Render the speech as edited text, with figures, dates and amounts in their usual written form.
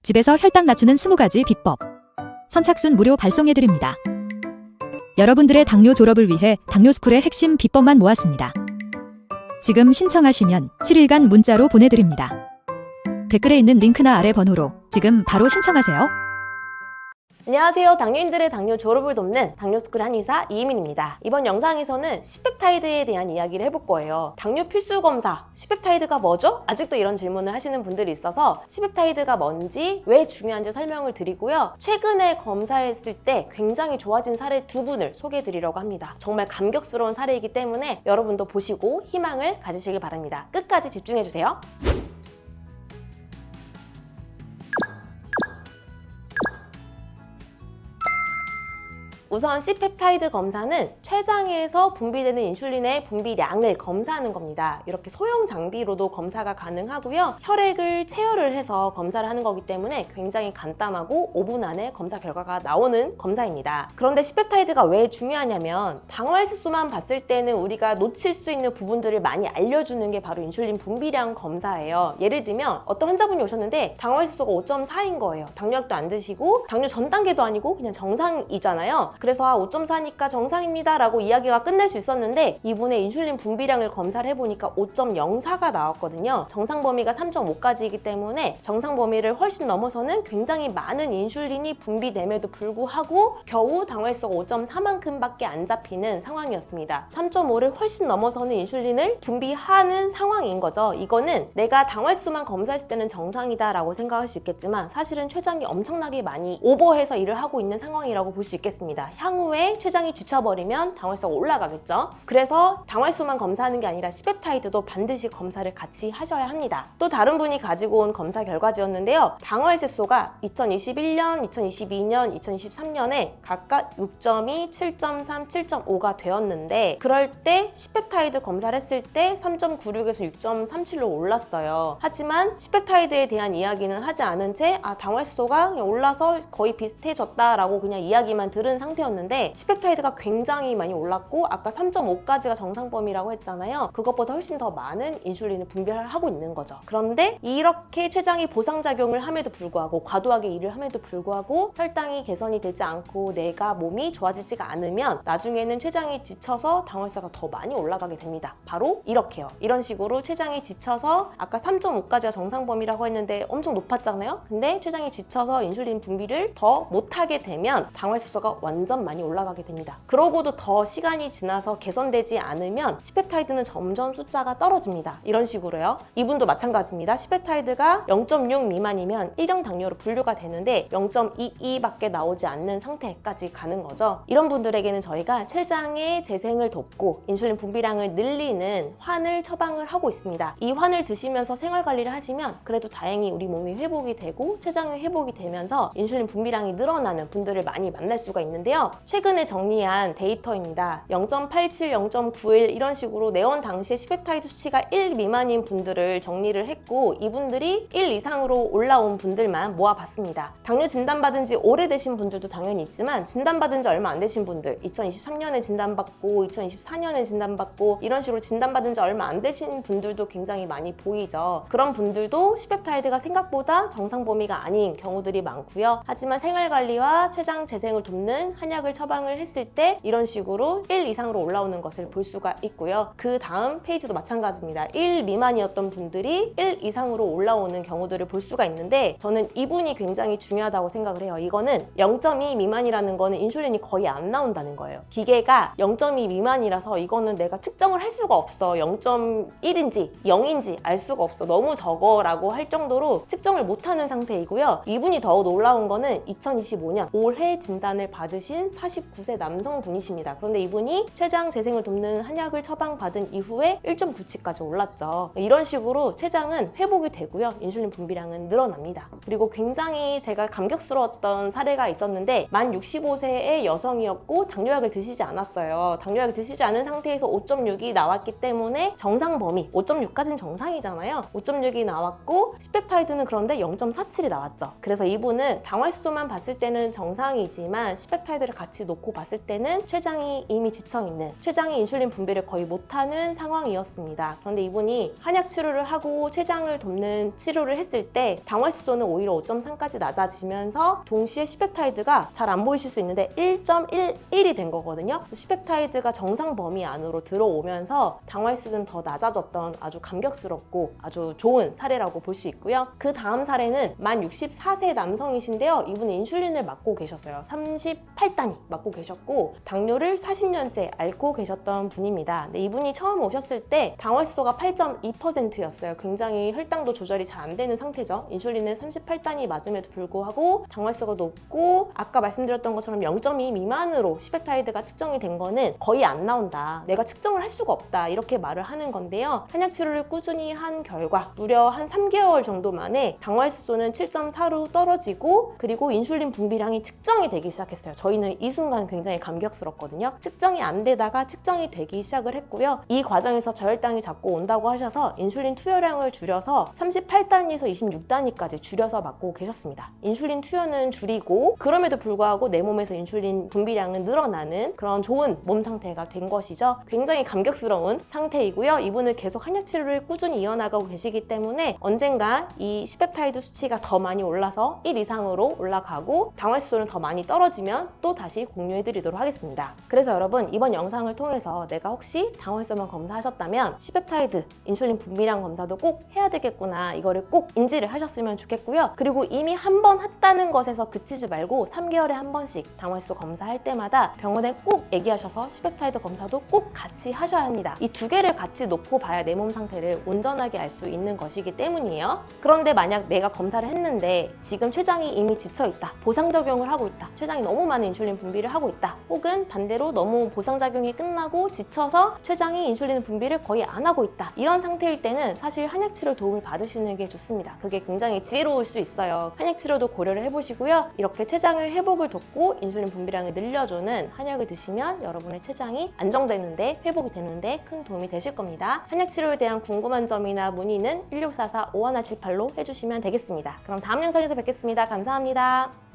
집에서 혈당 낮추는 20가지 비법. 선착순 무료 발송해드립니다. 여러분들의 당뇨 졸업을 위해 당뇨스쿨의 핵심 비법만 모았습니다. 지금 신청하시면 7일간 문자로 보내드립니다. 댓글에 있는 링크나 아래 번호로 지금 바로 신청하세요. 안녕하세요. 당뇨인들의 당뇨 졸업을 돕는 당뇨스쿨 한의사 이희민입니다. 이번 영상에서는 C펩타이드에 대한 이야기를 해볼 거예요. 당뇨 필수 검사, C펩타이드가 뭐죠? 아직도 이런 질문을 하시는 분들이 있어서 C펩타이드가 뭔지, 왜 중요한지 설명을 드리고요. 최근에 검사했을 때 굉장히 좋아진 사례 2분을 소개해 드리려고 합니다. 정말 감격스러운 사례이기 때문에 여러분도 보시고 희망을 가지시길 바랍니다. 끝까지 집중해 주세요. 우선 C펩타이드 검사는 췌장에서 분비되는 인슐린의 분비량을 검사하는 겁니다. 이렇게 소형 장비로도 검사가 가능하고요. 혈액을 체열을 해서 검사를 하는 거기 때문에 굉장히 간단하고 5분 안에 검사 결과가 나오는 검사입니다. 그런데 C펩타이드가 왜 중요하냐면 당화혈색소만 봤을 때는 우리가 놓칠 수 있는 부분들을 많이 알려주는 게 바로 인슐린 분비량 검사예요. 예를 들면 어떤 환자분이 오셨는데 당화혈색소가 5.4인 거예요. 당뇨약도 안 드시고 당뇨 전 단계도 아니고 그냥 정상이잖아요. 그래서 5.4니까 정상입니다 라고 이야기가 끝날 수 있었는데 이분의 인슐린 분비량을 검사를 해보니까 5.04가 나왔거든요. 정상 범위가 3.5까지이기 때문에 정상 범위를 훨씬 넘어서는 굉장히 많은 인슐린이 분비됨에도 불구하고 겨우 당화혈색소가 5.4만큼 밖에 안 잡히는 상황이었습니다. 3.5를 훨씬 넘어서는 인슐린을 분비하는 상황인 거죠. 이거는 내가 당화혈색소만 검사했을 때는 정상이다 라고 생각할 수 있겠지만 사실은 췌장이 엄청나게 많이 오버해서 일을 하고 있는 상황이라고 볼 수 있겠습니다. 향후에 췌장이 지쳐버리면 당화혈색소가 올라가겠죠. 그래서 당화혈색소만 검사하는 게 아니라 C펩타이드도 반드시 검사를 같이 하셔야 합니다. 또 다른 분이 가지고 온 검사 결과지였는데요. 당화혈색소가 2021년, 2022년, 2023년에 각각 6.2, 7.3, 7.5가 되었는데 그럴 때 C펩타이드 검사를 했을 때 3.96에서 6.37로 올랐어요. 하지만 C펩타이드에 대한 이야기는 하지 않은 채 당화혈색소가 그냥 올라서 거의 비슷해졌다라고 그냥 이야기만 들은 상태였는데 C펩타이드가 굉장히 많이 올랐고 아까 3.5까지가 정상 범위라고 했잖아요. 그것보다 훨씬 더 많은 인슐린을 분비하고 있는 거죠. 그런데 이렇게 췌장이 보상작용을 함에도 불구하고 과도하게 일을 함에도 불구하고 혈당이 개선이 되지 않고 내가 몸이 좋아지지가 않으면 나중에는 췌장이 지쳐서 당화혈색소가 더 많이 올라가게 됩니다. 바로 이렇게요. 이런 식으로 췌장이 지쳐서 아까 3.5까지가 정상 범위라고 했는데 엄청 높았잖아요. 근데 췌장이 지쳐서 인슐린 분비를 더 못하게 되면 당화혈색소가 완전 많이 올라가게 됩니다. 그러고도 더 시간이 지나서 개선되지 않으면 C펩타이드는 점점 숫자가 떨어집니다. 이런 식으로요. 이분도 마찬가지입니다. C펩타이드가 0.6 미만이면 1형 당뇨로 분류가 되는데 0.22밖에 나오지 않는 상태까지 가는 거죠. 이런 분들에게는 저희가 췌장의 재생을 돕고 인슐린 분비량을 늘리는 환을 처방을 하고 있습니다. 이 환을 드시면서 생활관리를 하시면 그래도 다행히 우리 몸이 회복이 되고 췌장이 회복이 되면서 인슐린 분비량이 늘어나는 분들을 많이 만날 수가 있는데요. 최근에 정리한 데이터입니다. 0.87, 0.91 이런 식으로 내원 당시에 C펩타이드 수치가 1 미만인 분들을 정리를 했고 이분들이 1 이상으로 올라온 분들만 모아봤습니다. 당뇨 진단받은 지 오래되신 분들도 당연히 있지만 진단받은 지 얼마 안 되신 분들 2023년에 진단받고 2024년에 진단받고 이런 식으로 진단받은 지 얼마 안 되신 분들도 굉장히 많이 보이죠. 그런 분들도 C펩타이드가 생각보다 정상 범위가 아닌 경우들이 많고요. 하지만 생활관리와 췌장 재생을 돕는 한약을 처방을 했을 때 이런 식으로 1 이상으로 올라오는 것을 볼 수가 있고요. 그 다음 페이지도 마찬가지입니다. 1 미만이었던 분들이 1 이상으로 올라오는 경우들을 볼 수가 있는데 저는 이분이 굉장히 중요하다고 생각을 해요. 이거는 0.2 미만이라는 거는 인슐린이 거의 안 나온다는 거예요. 기계가 0.2 미만이라서 이거는 내가 측정을 할 수가 없어. 0.1인지 0인지 알 수가 없어. 너무 적어라고 할 정도로 측정을 못하는 상태이고요. 이분이 더 놀라운 거는 2025년 올해 진단을 받으신 49세 남성분이십니다. 그런데 이분이 췌장 재생을 돕는 한약을 처방받은 이후에 1.97까지 올랐죠. 이런 식으로 췌장은 회복이 되고요. 인슐린 분비량은 늘어납니다. 그리고 굉장히 제가 감격스러웠던 사례가 있었는데 만 65세의 여성이었고 당뇨약을 드시지 않았어요. 당뇨약을 드시지 않은 상태에서 5.6이 나왔기 때문에 정상 범위, 5.6까지는 정상이잖아요. 5.6이 나왔고 C펩타이드는 그런데 0.47이 나왔죠. 그래서 이분은 당화혈색소만 봤을 때는 정상이지만 C펩타이드 10펩타이드를 같이 놓고 봤을 때는 췌장이 이미 지쳐있는, 췌장이 인슐린 분비를 거의 못하는 상황이었습니다. 그런데 이분이 한약 치료를 하고 췌장을 돕는 치료를 했을 때 당화수소는 오히려 5.3까지 낮아지면서 동시에 10펩타이드가 잘 안 보이실 수 있는데 1.11이 된 거거든요. 10펩타이드가 정상 범위 안으로 들어오면서 당화수소는 더 낮아졌던 아주 감격스럽고 아주 좋은 사례라고 볼 수 있고요. 그 다음 사례는 만 64세 남성이신데요. 이분은 인슐린을 맞고 계셨어요. 38단위 맞고 계셨고 당뇨를 40년째 앓고 계셨던 분입니다. 근데 이분이 처음 오셨을 때 당화수소가 8.2%였어요. 굉장히 혈당도 조절이 잘 안 되는 상태죠. 인슐린은 38단위 맞음에도 불구하고 당화수소가 높고 아까 말씀드렸던 것처럼 0.2 미만으로 10펩타이드가 측정이 된 거는 거의 안 나온다. 내가 측정을 할 수가 없다. 이렇게 말을 하는 건데요. 한약 치료를 꾸준히 한 결과 무려 한 3개월 정도 만에 당화수소는 7.4로 떨어지고 그리고 인슐린 분비량이 측정이 되기 시작했어요. 저희는 이 순간 굉장히 감격스럽거든요. 측정이 안 되다가 측정이 되기 시작을 했고요. 이 과정에서 저혈당이 자꾸 온다고 하셔서 인슐린 투여량을 줄여서 38단위에서 26단위까지 줄여서 맞고 계셨습니다. 인슐린 투여는 줄이고 그럼에도 불구하고 내 몸에서 인슐린 분비량은 늘어나는 그런 좋은 몸 상태가 된 것이죠. 굉장히 감격스러운 상태이고요. 이분은 계속 한약 치료를 꾸준히 이어나가고 계시기 때문에 언젠가 이 10펩타이드 수치가 더 많이 올라서 1 이상으로 올라가고 당화수소는 더 많이 떨어지면 또 다시 공유해드리도록 하겠습니다. 그래서 여러분 이번 영상을 통해서 내가 혹시 당화수소만 검사하셨다면 10펩타이드 인슐린 분비량 검사도 꼭 해야 되겠구나 이거를 꼭 인지를 하셨으면 좋겠고요. 그리고 이미 한 번 했다는 것에서 그치지 말고 3개월에 한 번씩 당화수소 검사할 때마다 병원에 꼭 얘기하셔서 10펩타이드 검사도 꼭 같이 하셔야 합니다. 이 두 개를 같이 놓고 봐야 내 몸 상태를 온전하게 알 수 있는 것이기 때문이에요. 그런데 만약 내가 검사를 했는데 지금 췌장이 이미 지쳐있다, 보상작용을 하고 있다, 췌장이 너무 많은 인슐린 분비를 하고 있다, 혹은 반대로 너무 보상작용이 끝나고 지쳐서 췌장이 인슐린 분비를 거의 안 하고 있다, 이런 상태일 때는 사실 한약치료 도움을 받으시는 게 좋습니다. 그게 굉장히 지혜로울 수 있어요. 한약치료도 고려를 해보시고요. 이렇게 췌장의 회복을 돕고 인슐린 분비량을 늘려주는 한약을 드시면 여러분의 췌장이 안정되는데, 회복이 되는데 큰 도움이 되실 겁니다. 한약치료에 대한 궁금한 점이나 문의는 1644-5178로 해주시면 되겠습니다. 그럼 다음 영상에서 뵙겠습니다. 감사합니다.